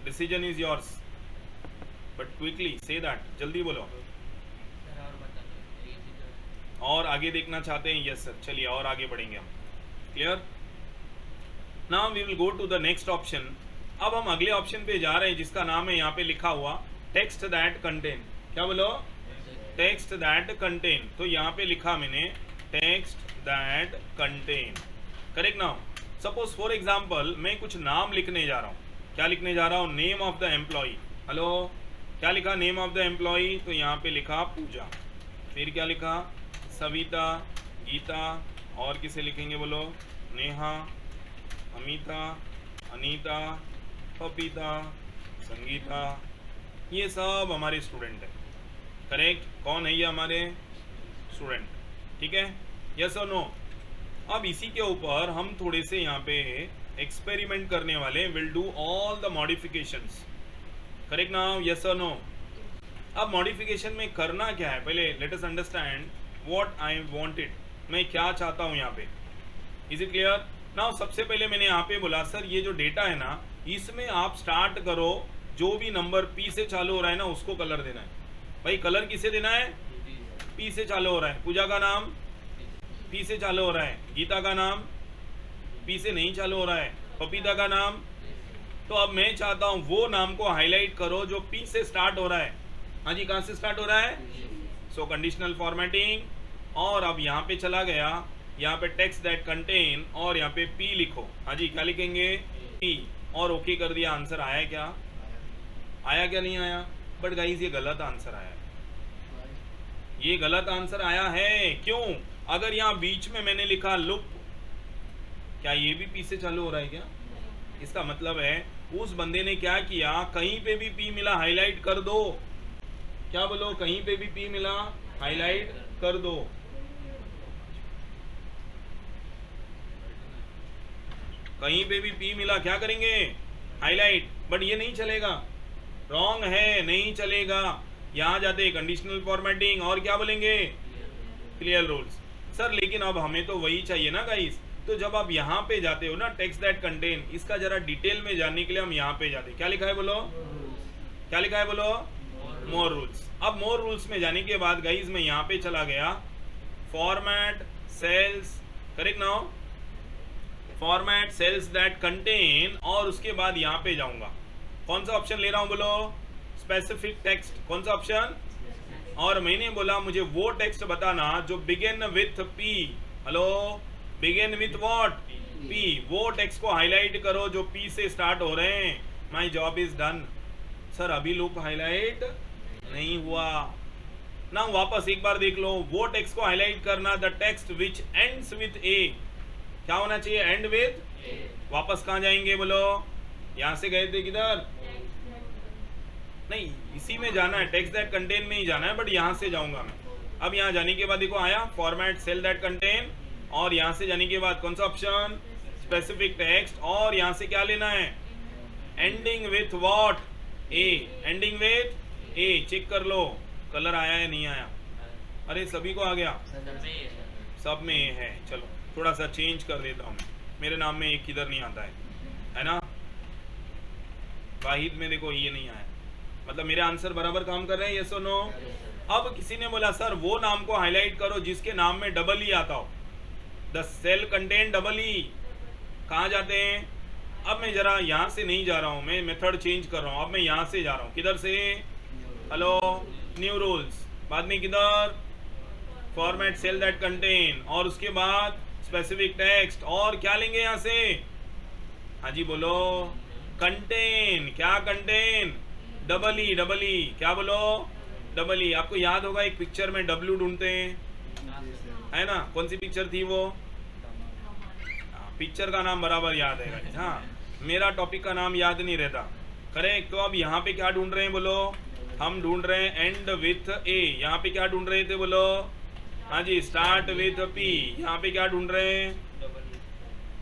Decision is yours, but quickly say that, जल्दी बोलो। और आगे देखना चाहते हैं? यस सर, चलिए और आगे बढ़ेंगे हम। Clear? Now we will go to the next option. अब हम अगले ऑप्शन पे जा रहे हैं जिसका नाम है यहाँ पे लिखा हुआ टेक्स्ट दैट कंटेन। क्या बोलो? Text that contain. तो यहाँ पे लिखा मैंने text that contain. Correct now suppose for example मैं कुछ नाम लिखने जा रहा हूँ। क्या लिखने जा रहा हूँ? Name of the employee. Hello क्या लिखा? Name of the employee. तो यहाँ पे लिखा पूजा, फिर क्या लिखा सविता, गीता, और किसे लिखेंगे बोलो? नेहा, अमिता, अनीता, पपीता, संगीता, ये सब हमारे स्टूडेंट है। करेक्ट? कौन है ये? हमारे स्टूडेंट। ठीक है, यस और नो? अब इसी के ऊपर हम थोड़े से यहाँ पे एक्सपेरिमेंट करने वाले। Will do all the modifications. Correct now? Yes और नो? अब मॉडिफिकेशन में करना क्या है पहले let us understand what I wanted. मैं क्या चाहता हूँ यहाँ पे। Is it clear? नाउ सबसे पहले मैंने यहाँ पे बोला सर ये जो डेटा है ना इसमें आप स्टार्ट करो, जो भी नंबर पी से चालू हो रहा है ना उसको कलर देना है। भाई कलर किसे देना है? पी से चालू हो रहा है। पूजा का नाम पी से चालू हो रहा है, गीता का नाम पी से नहीं चालू हो रहा है, पपीता का नाम। तो अब मैं चाहता हूं वो नाम को हाईलाइट करो जो पी से स्टार्ट हो रहा है। हाँ जी कहाँ से स्टार्ट हो रहा है? सो कंडीशनल फॉर्मेटिंग। और अब यहाँ पे चला गया, यहाँ पे टेक्स्ट दैट कंटेन और यहाँ पे पी लिखो। हाँ जी क्या लिखेंगे? पी। और ओके कर दिया। आंसर आया क्या? आया क्या? नहीं आया। बट गाइस ये गलत आंसर आया है। ये गलत आंसर आया है। क्यों? अगर यहाँ बीच में मैंने लिखा लुक, क्या ये भी पी से चालू हो रहा है क्या? इसका मतलब है उस बंदे ने क्या किया, कहीं पे भी पी मिला हाईलाइट कर दो। क्या बोलो? कहीं पे भी पी मिला हाईलाइट कर दो। कहीं पे भी पी मिला क्या करेंगे? हाईलाइट। बट ये नहीं चलेगा, रॉन्ग है, नहीं चलेगा। यहां जाते कंडीशनल फॉर्मेटिंग और क्या बोलेंगे? Clear rules. सर लेकिन अब हमें तो वही चाहिए ना गाइस। तो जब आप यहाँ पे जाते हो ना टेक्स्ट दैट कंटेन, इसका जरा डिटेल में जानने के लिए हम यहाँ पे जाते हैं। क्या लिखा है बोलो? क्या लिखा है बोलो? मोर रूल्स। अब मोर रूल्स में जाने के बाद गाइस मैं यहाँ पे चला गया format cells. Correct now? Format cells that contain और उसके बाद यहाँ पे जाऊंगा। कौन सा ऑप्शन ले रहा हूं बोलो? Specific text. कौन सा ऑप्शन? और मैंने बोला मुझे वो टेक्स्ट बताना जो begin with P. Hello begin with what? P. वो टेक्स्ट को हाईलाइट करो जो पी से स्टार्ट हो रहे हैं। My job is done. Sir अभी लुक हाईलाइट नहीं हुआ ना, वापस एक बार देख लो। वो टेक्स्ट को हाईलाइट करना the text which ends with A. क्या होना चाहिए? End with. वापस कहाँ जाएंगे बोलो? यहां से गए थे किधर? नहीं इसी में जाना है, टेक्स्ट दैट कंटेन में ही जाना है, बट यहां से जाऊंगा मैं। अब यहाँ जाने के बाद देखो आया फॉर्मेट सेल दैट कंटेन, और यहाँ से जाने के बाद कौन सा ऑप्शन, स्पेसिफिक टेक्स्ट, और यहाँ से क्या लेना है, ending with what, A, ending with A. Check कर लो कलर आया है नहीं आया, अरे सभी को आ गया, सब में ए है। चलो थोड़ा सा चेंज कर देता हूँ, मेरे नाम में एक किधर नहीं आता है ना, वाहिद में देखो ये नहीं आया, मतलब मेरे आंसर बराबर काम कर रहे हैं, यस और नो। अब किसी ने बोला सर वो नाम को हाईलाइट करो जिसके नाम में डबल ई आता हो, the cell contain double E, कहाँ जाते हैं। अब मैं जरा यहाँ से नहीं जा रहा हूँ, मैं मेथड चेंज कर रहा हूँ, अब मैं यहाँ से जा रहा हूँ, किधर से, हेलो न्यू रूल्स, बाद में किधर फॉर्मेट सेल दैट कंटेन, और उसके बाद स्पेसिफिक टेक्स्ट, और क्या लेंगे यहाँ से, हाँ जी बोलो, कंटेन, क्या कंटेन, डबल ई, डबल ई, क्या बोलो, डबल ई। आपको याद होगा एक पिक्चर में डब्ल्यू ढूंढते हैं, है ना, कौन सी पिक्चर थी वो, पिक्चर का नाम बराबर याद है गाइस, हाँ मेरा टॉपिक का नाम याद नहीं रहता, करेक्ट। तो अब यहाँ पे क्या ढूंढ रहे हैं बोलो, हम ढूंढ रहे हैं एंड विथ ए, यहाँ पे क्या ढूंढ रहे थे बोलो, हाँ जी स्टार्ट विथ पी, यहाँ पे क्या ढूंढ रहे हैं,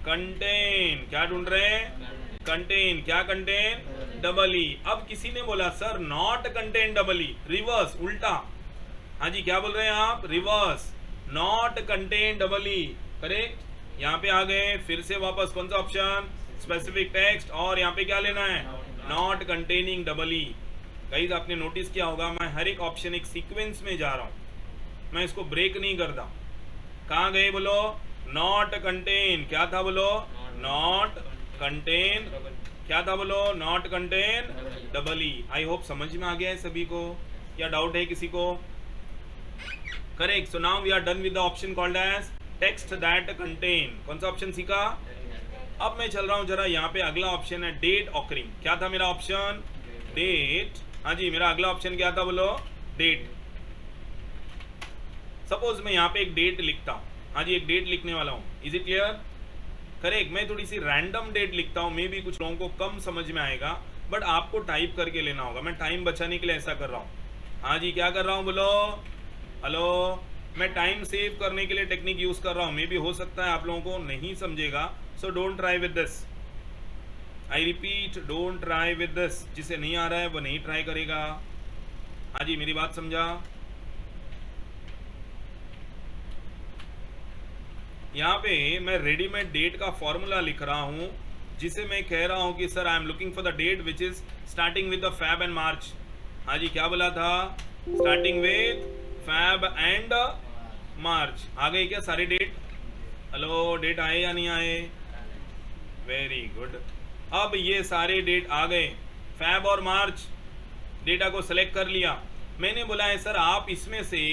कंटेन, क्या ढूंढ रहे हैं, कंटेन, क्या कंटेन, डबल ई। अब किसी ने बोला sir not contain double E, reverse, उल्टा, हाँ जी क्या बोल रहे हैं आप, reverse, not contain double E, correct. यहाँ पे आ गए, फिर से वापस कौन सा ऑप्शन, स्पेसिफिक टेक्स्ट, और यहाँ पे क्या लेना है, not containing double E. Guys आपने नोटिस किया होगा मैं हर एक ऑप्शन एक सीक्वेंस में जा रहा हूँ, मैं इसको ब्रेक नहीं करता। कहाँ गए बोलो, नॉट कंटेन, क्या था बोलो, नॉट कंटेन, क्या था बोलो, not contain double E. I hope समझ में आ गया है सभी को, क्या डाउट है किसी को, correct. So now we are done with the option called as text that contain. कौन सा ऑप्शन सीखा। अब मैं चल रहा हूं जरा, यहाँ पे अगला ऑप्शन है डेट ऑकरिंग। क्या था मेरा ऑप्शन, डेट, हाँ जी मेरा अगला ऑप्शन क्या था बोलो, डेट। सपोज मैं यहाँ पे एक डेट लिखता हूँ, हाँ जी एक डेट लिखने वाला हूँ, इज इट क्लियर, करेक्ट। मैं थोड़ी सी रैंडम डेट लिखता हूँ, मे भी कुछ लोगों को कम समझ में आएगा, बट आपको टाइप करके लेना होगा। मैं टाइम बचाने के लिए ऐसा कर रहा हूँ। हाँ जी क्या कर रहा हूँ बोलो, हेलो, मैं टाइम सेव करने के लिए टेक्निक यूज कर रहा हूँ। मे भी हो सकता है आप लोगों को नहीं समझेगा, so don't try with this, I repeat don't try with this. जिसे नहीं आ रहा है वो नहीं ट्राई करेगा। हाँ जी मेरी बात समझा। यहाँ पे मैं रेडीमेड डेट का फॉर्मूला लिख रहा हूँ, जिसे मैं कह रहा हूँ कि sir I am looking for the date which is starting with the Feb and March. हाँ जी क्या बोला था, starting with Feb and March. आ गए क्या सारे डेट, हेलो डेट आए या नहीं आए, वेरी गुड। अब ये सारे डेट आ गए, फैब और मार्च, डेटा को सिलेक्ट कर लिया। मैंने बोला है सर आप इसमें से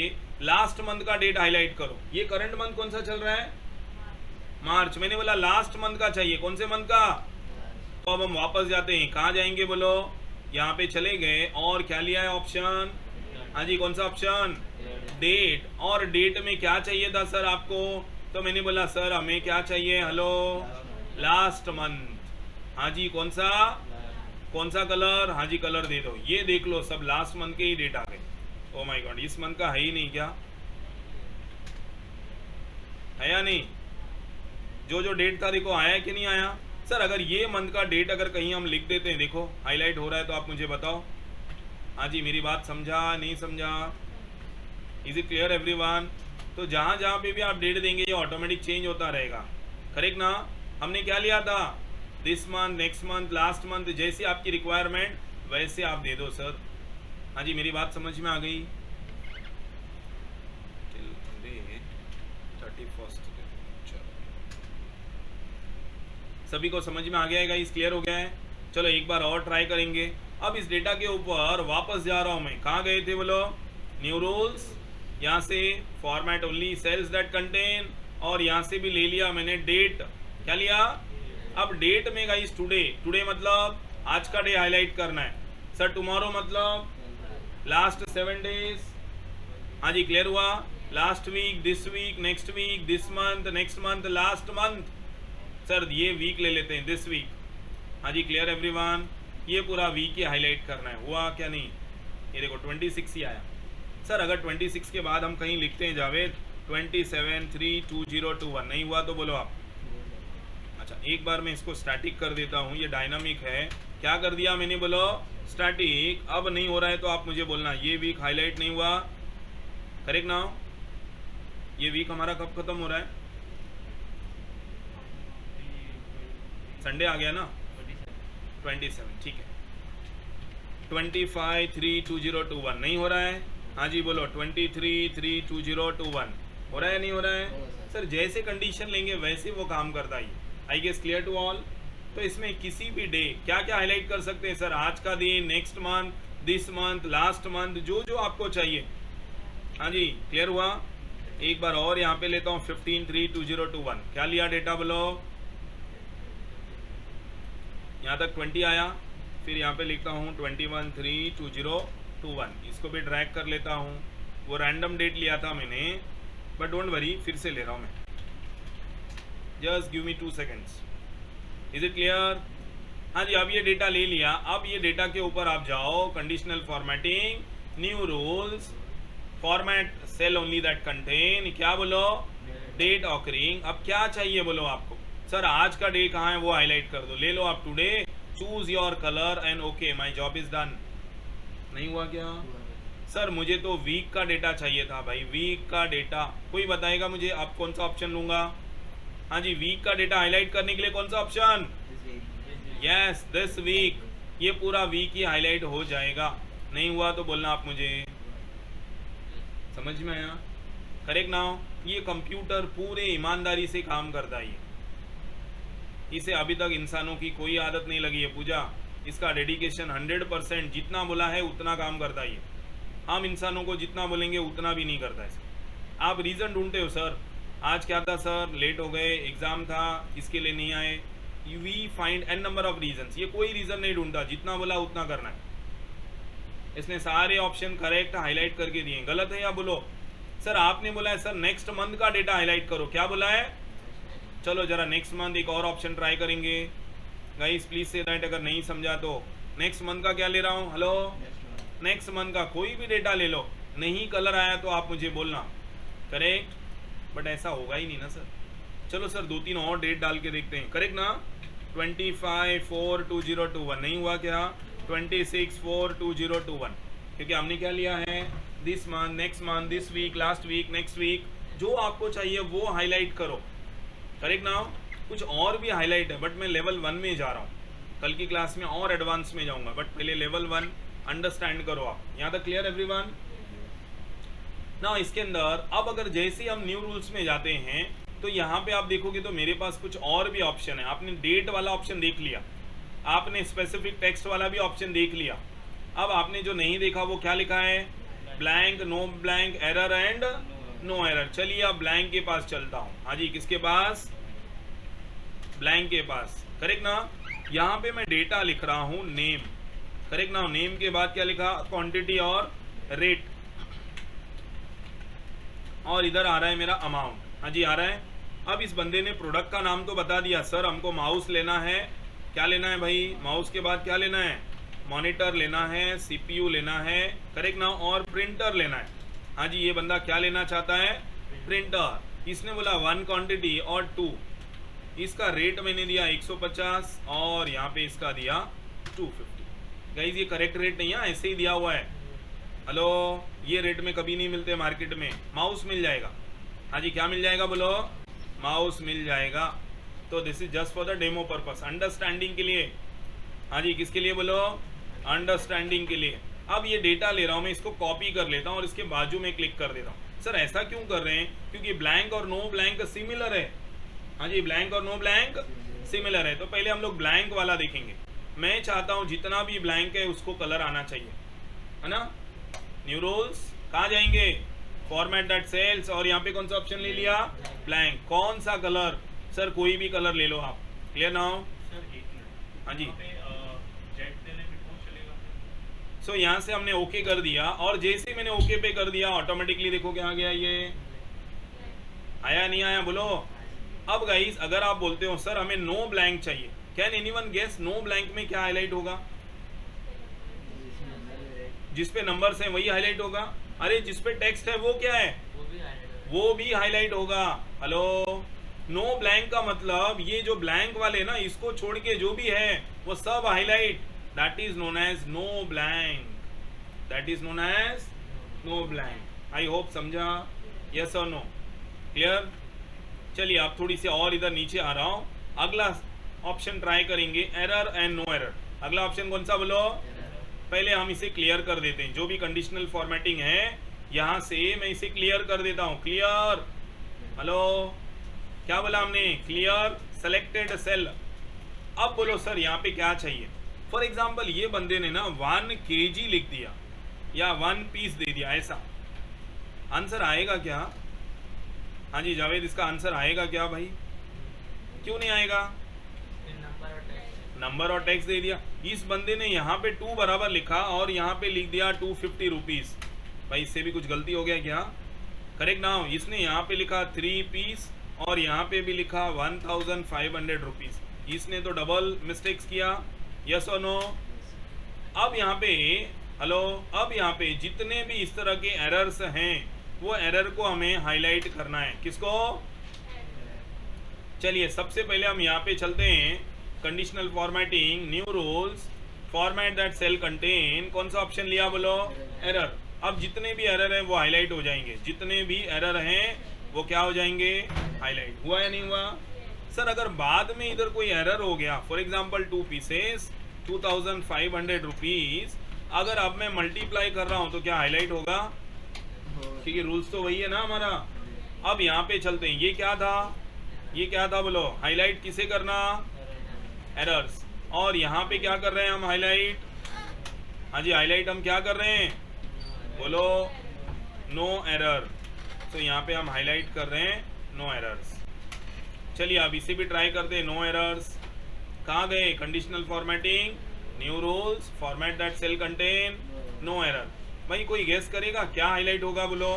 लास्ट मंथ का डेट हाईलाइट करो। ये करंट मंथ कौन सा चल रहा है, मार्च। मैंने बोला लास्ट मंथ का चाहिए, कौन से मंथ का। तो अब हम वापस जाते हैं, कहाँ जाएंगे बोलो, यहाँ पे चले गए और क्या लिया है ऑप्शन, हाँ जी कौन सा ऑप्शन, डेट। और डेट में क्या चाहिए था सर आपको, तो मैंने बोला सर हमें क्या चाहिए, हेलो लास्ट मंथ। हाँ जी कौन सा कलर, हाँ जी कलर दे दो। ये देख लो सब लास्ट मंथ के ही डेट आ गए। ओ माय गॉड, इस मंथ का है ही नहीं क्या, है या नहीं। जो जो डेट था देखो आया कि नहीं आया। सर अगर ये मंथ का डेट अगर कहीं हम लिख देते हैं, देखो हाईलाइट हो रहा है, तो आप मुझे बताओ। हाँ जी मेरी बात समझा नहीं समझा, इज इट क्लियर एवरीवन। तो जहाँ जहाँ पे भी आप डेट देंगे ये ऑटोमेटिक चेंज होता रहेगा, करेक्ट ना। हमने क्या लिया था, this month, next month, last month, जैसी आपकी रिक्वायरमेंट वैसे आप दे दो सर। हाँ जी मेरी बात समझ में आ गई। 31st सभी को समझ में आ गया है गाइस, क्लियर हो गया है। चलो एक बार और ट्राई करेंगे। अब इस डेटा के ऊपर वापस जा रहा हूं मैं, कहाँ गए थे बोलो, न्यू रूल्स, यहाँ से format only cells that contain, और यहाँ से भी ले लिया मैंने डेट। क्या लिया, अब डेट में गाइस टुडे, टुडे मतलब आज का डे हाईलाइट करना है सर। टुमारो मतलब लास्ट 7 डेज। हाँ जी क्लियर हुआ, last week, this week, next week, this month, next month, last month. Sir ये वीक ले लेते हैं, दिस वीक। हाँ जी क्लियर एवरीवन, ये पूरा वीक ही हाईलाइट करना है। हुआ क्या नहीं, ये देखो 26 ही आया। सर अगर 26 के बाद हम कहीं लिखते हैं जावेद 27 3 20 21 नहीं हुआ तो बोलो आप। अच्छा एक बार मैं इसको स्टैटिक कर देता हूँ, ये डायनामिक है। क्या कर दिया मैंने बोलो स्टैटिक। अब नहीं हो रहा है तो आप मुझे बोलना ये वीक हाईलाइट नहीं हुआ, करेक्ट ना। ये वीक हमारा कब खत्म हो रहा है? संडे आ गया ना, 27, ठीक है। 25 3 20 21 नहीं हो रहा है। हाँ जी बोलो 23 3 20 21 हो रहा है नहीं हो रहा है? सर जैसे कंडीशन लेंगे वैसे वो काम करता है। I guess clear to all. तो इसमें किसी भी डे क्या क्या हाईलाइट कर सकते हैं सर? आज का दिन, next month, this month, last month, जो जो आपको चाहिए। हाँ जी क्लियर हुआ। एक बार और यहाँ पे लेता हूँ 15 3 20 21 क्या लिया डेटा बोलो? यहाँ तक 20 आया, फिर यहाँ पे लिखता हूँ 21 3 20 21। इसको भी ड्रैग कर लेता हूँ। वो रैंडम डेट लिया था मैंने, बट डोंट वरी फिर से ले रहा हूँ मैं। Just give me 2 seconds. Is it clear? हाँ जी अब ये डेटा ले लिया। अब ये डेटा के ऊपर आप जाओ, conditional formatting, new rules, format cell only that contain, क्या बोलो? Date occurring. अब क्या चाहिए बोलो आपको? सर आज का डे कहाँ है वो हाईलाइट कर दो। ले लो आप today, choose your colour and okay my job is done. नहीं हुआ क्या? सर मुझे तो वीक का डेटा चाहिए था भाई, वीक का डेटा। कोई बताएगा मुझे अब कौन सा ऑप्शन लूंगा? हाँ जी वीक का डेटा हाईलाइट करने के लिए कौन सा ऑप्शन? Yes this week. ये पूरा वीक ही हाईलाइट हो जाएगा। नहीं हुआ तो बोलना आप मुझे। समझ में आया? Correct now. ये कंप्यूटर पूरे ईमानदारी से काम करता है। इसे अभी तक इंसानों की कोई आदत नहीं लगी है पूजा। इसका डेडिकेशन 100%, जितना बोला है उतना काम करता है। हम इंसानों को जितना बोलेंगे उतना भी नहीं करता है। आप रीज़न ढूंढते हो सर, आज क्या था सर, लेट हो गए, एग्ज़ाम था, इसके लिए नहीं आए। We find an number of reasons. ये कोई रीज़न नहीं ढूंढता, जितना बोला उतना करना है। इसने सारे ऑप्शन करेक्ट हाईलाइट करके दिए। गलत है या बोलो? सर आपने बोला है सर नेक्स्ट मंथ का डेटा हाईलाइट करो, क्या बोला है? चलो जरा नेक्स्ट मंथ एक और ऑप्शन ट्राई करेंगे। गाइस प्लीज से दैट, अगर नहीं समझा तो। नेक्स्ट मंथ का क्या ले रहा हूँ? हेलो, नेक्स्ट मंथ का कोई भी डेटा ले लो। नहीं कलर आया तो आप मुझे बोलना, करेक्ट। बट ऐसा होगा ही नहीं ना सर। चलो सर 2-3 और डेट डाल के देखते हैं, करेक्ट ना। 25 4 20 नहीं हुआ क्या? 26 4 20 क्योंकि हमने क्या लिया है? This month, next month, this week, last week, next week. जो आपको चाहिए वो हाईलाइट करो, करेक्ट ना। कुछ और भी हाईलाइट है बट मैं लेवल 1 में जा रहा हूँ। कल की क्लास में और एडवांस में जाऊँगा, बट पहले लेवल 1 अंडरस्टैंड करो आप। यहाँ तक क्लियर एवरीवन? ना इसके अंदर अब अगर जैसे हम न्यू रूल्स में जाते हैं तो यहाँ पे आप देखोगे तो मेरे पास कुछ और भी ऑप्शन है। आपने डेट वाला ऑप्शन देख लिया, आपने स्पेसिफिक टेक्स्ट वाला भी ऑप्शन देख लिया। अब आपने जो नहीं देखा वो क्या लिखा है? Blank, no blank, error and no error. चलिए अब ब्लैंक के पास चलता हूँ। हाँ जी किसके पास? ब्लैंक के पास, करेक्ट ना। यहाँ पे मैं डेटा लिख रहा हूँ नेम, करेक्ट ना। नेम के बाद क्या लिखा? क्वांटिटी और रेट। और इधर आ रहा है मेरा अमाउंट। हाँ जी आ रहा है। अब इस बंदे ने प्रोडक्ट का नाम तो बता दिया, सर हमको माउस लेना है। क्या लेना है भाई? माउस के बाद क्या लेना है? मॉनिटर लेना है, सीपीयू लेना है, करेक्ट ना, और प्रिंटर लेना है। हाँ जी ये बंदा क्या लेना चाहता है? प्रिंटर। इसने बोला 1 क्वांटिटी और 2। इसका रेट मैंने दिया 150 और यहाँ पे इसका दिया 250। गाइस ये करेक्ट रेट नहीं है, ऐसे ही दिया हुआ है। हेलो, ये रेट में कभी नहीं मिलते मार्केट में। माउस मिल जाएगा। हाँ जी क्या मिल जाएगा बोलो? माउस मिल जाएगा। तो this is just for the demo purpose, understanding के लिए। हाँ जी किसके लिए बोलो? अंडरस्टैंडिंग के लिए। अब ये डेटा ले रहा हूँ मैं, इसको कॉपी कर लेता हूँ और इसके बाजू में क्लिक कर देता हूँ। सर ऐसा क्यों कर रहे हैं? क्योंकि ब्लैंक और नो ब्लैंक सिमिलर है। हाँ जी ब्लैंक और नो ब्लैंक सिमिलर है। तो पहले हम लोग ब्लैंक वाला देखेंगे। मैं चाहता हूँ जितना भी ब्लैंक है उसको कलर आना चाहिए, है ना। न्यू रूल्स कहाँ जाएंगे? फॉर्मेट दैट सेल्स, और यहाँ पे कौन सा ऑप्शन ले लिया? ब्लैंक। कौन सा कलर? सर कोई भी कलर ले लो आप। Clear now? हाँ जी। सो यहाँ से हमने ओके कर दिया, और जैसे मैंने ओके पे कर दिया ऑटोमेटिकली देखो क्या आ गया। ये आया नहीं आया बोलो? अब गाइस अगर आप बोलते हो सर हमें नो ब्लैंक चाहिए, can anyone guess no blank में क्या हाईलाइट होगा? जिस पे नंबर्स हैं वही हाईलाइट होगा। अरे जिस पे टेक्स्ट है वो क्या है, वो भी हाईलाइट होगा। हेलो, नो ब्लैंक का मतलब ये जो ब्लैंक वाले ना, इसको छोड़ के जो भी है वो सब highlight, that is known as no blank, that is known as no blank. I hope समझा, यस और नो, क्लियर। चलिए आप थोड़ी सी और इधर नीचे आ रहा हूँ, अगला ऑप्शन ट्राई करेंगे, एरर एंड नो एरर। अगला ऑप्शन कौन सा बोलो, पहले हम इसे क्लियर कर देते हैं, जो भी कंडीशनल फॉर्मेटिंग है यहाँ से मैं इसे क्लियर कर देता हूँ। क्लियर, हेलो क्या बोला हमने, क्लियर सेलेक्टेड सेल। अब बोलो सर यहाँ पे क्या चाहिए। फॉर एग्जाम्पल ये बंदे ने ना 1 kg लिख दिया या 1 पीस दे दिया, ऐसा आंसर आएगा क्या? हाँ जी जावेद, इसका आंसर आएगा क्या भाई, क्यों नहीं आएगा? नंबर और टैक्स दे दिया। इस बंदे ने यहाँ पे 2 बराबर लिखा और यहाँ पे लिख दिया 250 रुपीज, भाई इससे भी कुछ गलती हो गया क्या? करेक्ट ना, इसने यहाँ पे लिखा 3 पीस और यहाँ पे भी लिखा 1500 रुपीज, इसने तो डबल मिस्टेक्स किया, यस और नो। अब यहाँ पे हेलो, अब यहाँ पे जितने भी इस तरह के एरर्स हैं वो एरर को हमें हाईलाइट करना है, किसको? चलिए सबसे पहले हम यहाँ पे चलते हैं, conditional formatting, new rules, format that cell contain, कौन सा ऑप्शन लिया बोलो, एरर। अब जितने भी एरर हैं वो हाईलाइट हो जाएंगे, जितने भी एरर हैं वो क्या हो जाएंगे, हाईलाइट। हुआ या नहीं हुआ? सर अगर बाद में इधर कोई एरर हो गया, फॉर एग्जांपल 2 पीसेस 2500 रुपीज, अगर अब मैं मल्टीप्लाई कर रहा हूं तो क्या हाईलाइट होगा? क्योंकि रूल्स तो वही है ना हमारा। अब यहाँ पे चलते हैं, ये क्या था, ये क्या था बोलो, हाईलाइट किसे करना, एरर्स। और यहाँ पे क्या कर रहे हैं हम, हाईलाइट, हाँ जी हाईलाइट हम क्या कर रहे हैं बोलो, नो एरर। तो यहाँ पे हम हाईलाइट कर रहे हैं नो एरर्स। चलिए अब इसे भी ट्राई करते हैं, नो एरर्स। कहाँ गए, conditional formatting, new rules, format that cell contain, no error. भाई कोई गेस करेगा क्या हाईलाइट होगा बोलो,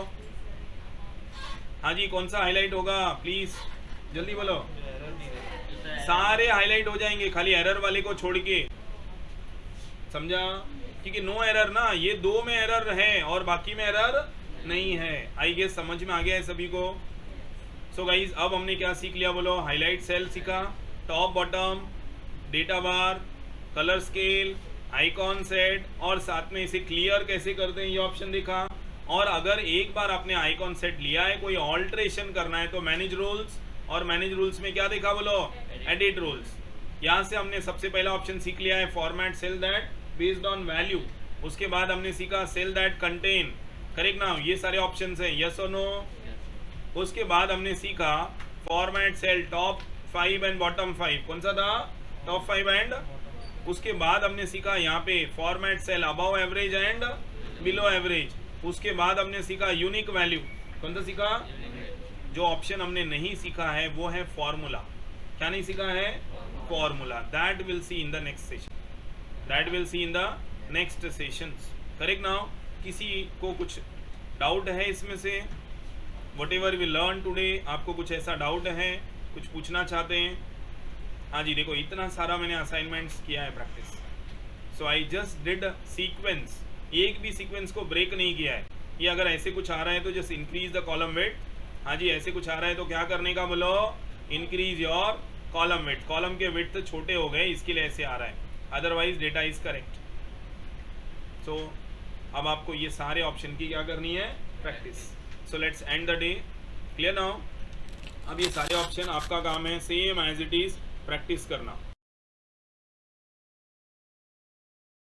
हाँ जी कौन सा हाईलाइट होगा, प्लीज जल्दी बोलो। सारे हाईलाइट हो जाएंगे खाली एरर वाले को छोड़ के, समझा? क्योंकि नो एरर ना, ये 2 में एरर है और बाकी में एरर नहीं है। आई गेस समझ में आ गया है सभी को। सो गाइज अब हमने क्या सीख लिया बोलो, हाईलाइट सेल सीखा, टॉप बॉटम, डेटा बार, कलर स्केल, आइकॉन सेट, और साथ में इसे क्लियर कैसे करते हैं ये ऑप्शन देखा। और अगर एक बार आपने आइकॉन सेट लिया है, कोई ऑल्ट्रेशन करना है तो मैनेज रूल्स, और मैनेज रूल्स में क्या देखा बोलो, एडिट रूल्स। यहाँ से हमने सबसे पहला ऑप्शन सीख लिया है, format cell that based on value. उसके बाद हमने सीखा सेल दैट कंटेन, करेक्ट ना, ये सारे ऑप्शन हैं, यस और नो। उसके बाद हमने सीखा format cell top 5 and bottom 5, कौन सा था, टॉप 5 एंड। उसके बाद हमने सीखा यहाँ पे format cell above average and below average. उसके बाद हमने सीखा यूनिक वैल्यू, कौन सा सीखा? जो ऑप्शन हमने नहीं सीखा है वो है फॉर्मूला। क्या नहीं सीखा है? Formula. That will see in the next session, that will see in the next sessions, correct now. किसी को कुछ डाउट है इसमें से, whatever we learn today, आपको कुछ ऐसा डाउट है, कुछ पूछना चाहते हैं? हाँ जी देखो इतना सारा मैंने असाइनमेंट्स किया है practice, so I just did sequence, एक भी सीक्वेंस को ब्रेक नहीं किया है। ये अगर ऐसे कुछ आ रहा है तो just increase the column weight, हाँ जी ऐसे कुछ आ रहा है तो क्या करने का बोलो, increase your column weight. Column के वेट तो छोटे हो गए इसके लिए ऐसे आ रहा है, otherwise data is correct. So अब आपको ये सारे ऑप्शन की क्या करनी है, practice. So let's end the day, clear now. अब ये सारे ऑप्शन आपका काम है same as it is practice करना।